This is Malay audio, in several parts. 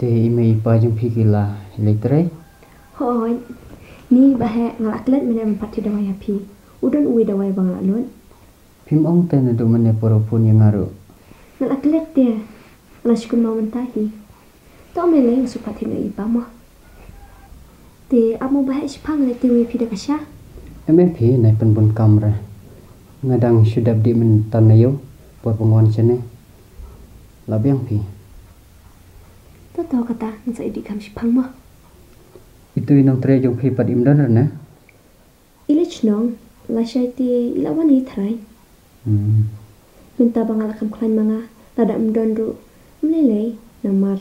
te ime ipa jung phi kila elektre Hoi, ni bahe ngalaklet menem pati dawai api. Udon uwi dawai bang lalun. phim ong te na du mane poropun yang ngaru Ngalaklet dia. Ngalashkun mau mentahi. Tak mele yang supat hina ipa mah. Te amo bahe sipang le te wi pi dekasya. MFP nai penbun kamera ngadang sudap di men tanayo buat penguan sene labiang pi Tak tahu kata nasa idik kam sipang mah. itu inong tre jong pi pat imdan na Ilich nong, lasyai ti ilawan ni tharai. Minta bang alakam klan manga, tada mdon ru. Melelei, namar.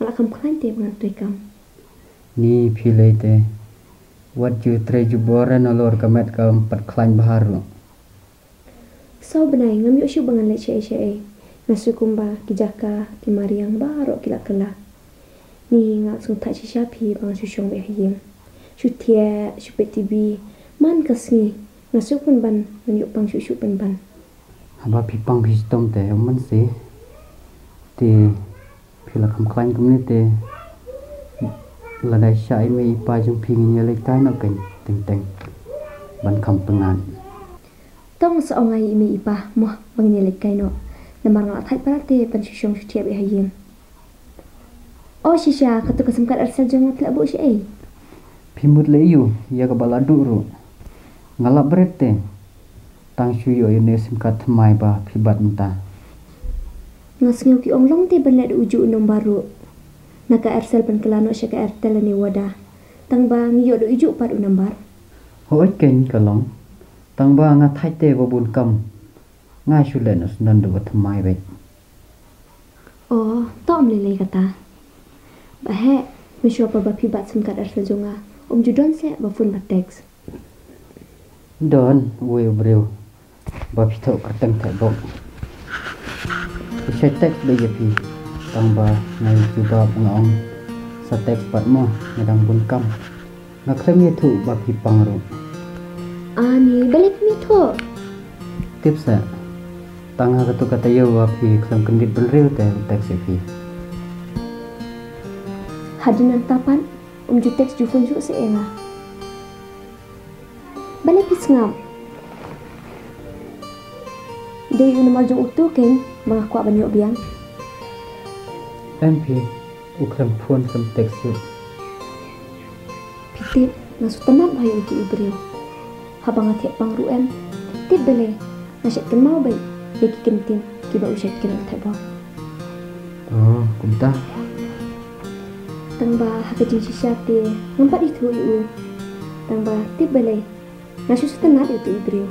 Alakam klan te bang rekam. ni pi te wat ju tre ju boran olor kamet ka empat klan baharu So benai ngam yuk syuk bangan lek syai-syai. Nasu kumba kijaka kimari yang baru kila kela. Ni ngak sung tak syapi bang susyong behiyeng. Syutia, syupet TV, man kasngi. Nasu pun ban, ngam bang syuk pun ban. haba pi pang pi stom te man se te pi la kam klan community la dai shai me ipa jong pi ngi lek tai no ken teng teng ban kam pengan Tong seongai imi ipa moh bang nyelek kaino. Namar ngak thai parate pan syusyong syutia behiyeng. Oh shisha katu kesemkat arsal jangan telak bu syai. pi mut le yu ya ka baladu ru ngalap brete tang shuyo ne sim ka thmai ba pi bat mta Ngas ngau ki onglong te ban lek uju unom baru. Naka arsal pan kelano syaka artel ni wada. Tang bang yo do uju pat unambar. ho ken kalong tang ba nga thai te ba bun kam nga shu le nos nan do thmai be Oh, tom lele kata. Bahe, misyo pa ba pi bat semkat arsal jonga. Judon se ba fun bat teks. don we breu ba pi tho kerteng the bo se tek be ye pi tang ba nai ju ba ngong sa tek pat mo ngadang bun kam nga khlem ye thu ba pi pang ru Ani balik mi tho. tips sa tang ha tu kata yo ba pi khlem kendit bun reu te tek se pi Hadinan tapan ju teks ju fun ju se enga. Balik pis ngam. Dei unamar jo utu ken mengaku banyak biang. MP ukram phone sam tek su Pitip nasu tenat bayu itu ibreu. Habang atiak pang ruem. Tip bele nasyat ken mau baik. Deki kentin kiba usyat ken tebak. oh kumta Tang ba hakajin sisyate ngampat itu iu. Tang ba tip bele nasu setenat itu ibreu.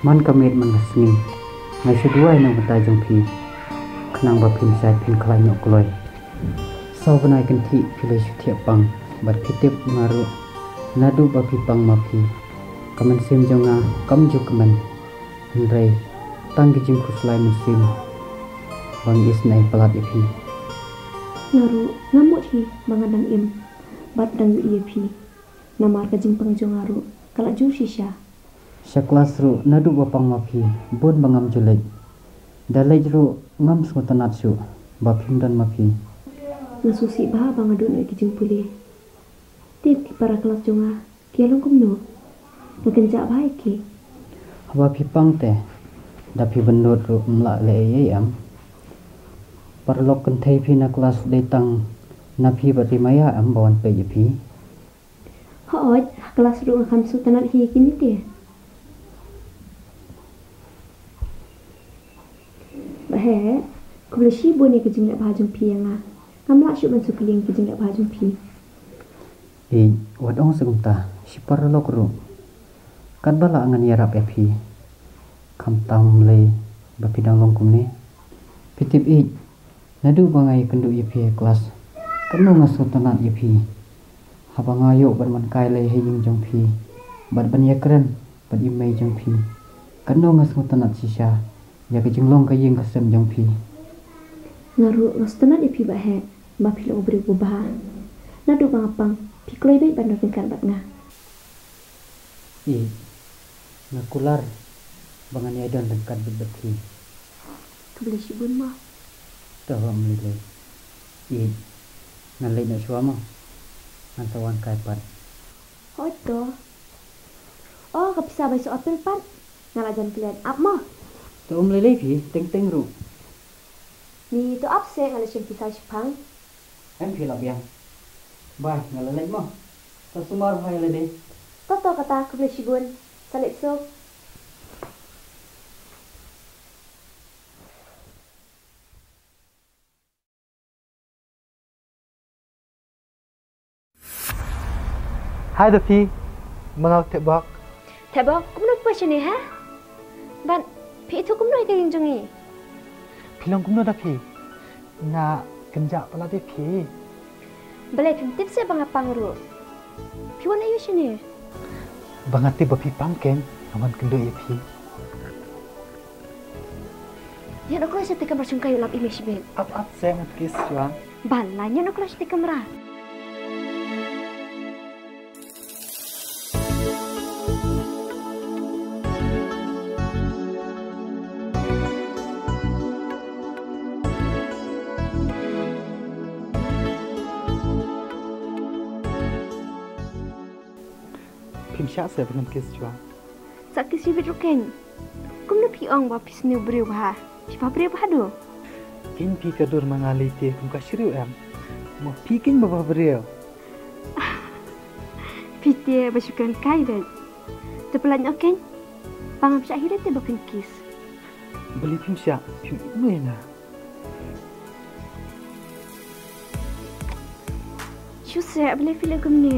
man kamit man ngasni ngai sedua nang bata jong pi khnang ba pin sai pin khlai nok kloi so banai kan thi phile shu thia pang bat phitip ngaru nadu ba pi pang ma pi kamen sim jonga kam ju kamen rei tang gi jing khuslai mun sim bang is nai palat ipi Ngaru ngamut hi bangadang im bat dang iepi. Namar kajing pangjong ngaru kalak jung sisya. Syaklas ru nadu bapang mapi bon bangam julek dalai ru ngam smutanat su bapim dan mapi Nasusi bah bangadu nak kijing puli. Tip ki para kelas jonga kialong kumno. Nakenjak baik ki. haba pipang te dapi benut ru mla le ye am parlok kan thei phi na kelas detang napi batimaya am bawan pe ye phi Hooj kelas ru ngam su tanat hi kini te. Bahe kuleshi boni kijing nak bahajung pi yang ah. Kamla syuk bansu keling kijing nak bahajung pi. wadong segumta si parlok ru kan bala angan yarap e phi kam tam le bapidang long kumne pitip nadu bangai kendu ye phi kelas kanu ngasu tanat ye phi haba ngayo ban man kai le heying jong phi bat ban ye kren bat imei jong phi Kano ngas ngutanat sisha. Ya ke jenglong ka yeng kasem jong pi. Ngaru ngastanat ipi bahe. Ba pilo ubri ubah. Nadu bangapang. Pikloi baik bandar tingkat bat nga. I. Ngakular. Bangan yadon lengkat berbeti. Kebeli sibun mah. Tahu melilai. I. Ngalai nak suama. Antawan kaipat. Hoto. Oh, kapisa bayi so apel pan. Ngalajan pilihan ap mah. Tahu melilai pi. Teng ru. Ni tu ap se ngalajan pisau Jepang. Em pi lap yang. Bah ngalalai mah. Sasumar hai lede. Toto kata kebeli sibun. Salik so. Hai Dafi, mengau tebak. Tebak, kamu nak apa ni ha? Ban, pi itu kamu nak yang jongi. Pilong kumno Dafi, na kenjak pala Dafi. Boleh tip saya bangapang ru. Pi wana you sini. Bangati bapi pangkeng, aman kendo Dafi. Ya nak kelas tekan bersungkai ulap image ben. Up saya mungkin suang. Balanya nak kelas tekan merah. Pimsya saya dengan kis suang. Sakit si bedruken. Kamu nak pi ong bapis ni beriu bah. Siapa beriu bah do? Kin pi kadur mangali te kum kasriu em. Mo pi kin bapa beriau. Piti basukan kai ben. Tepelan oken. Pangam sa akhirnya te bakan kis. Beli pimsya, pim mana? Shusya boleh film kamu ni.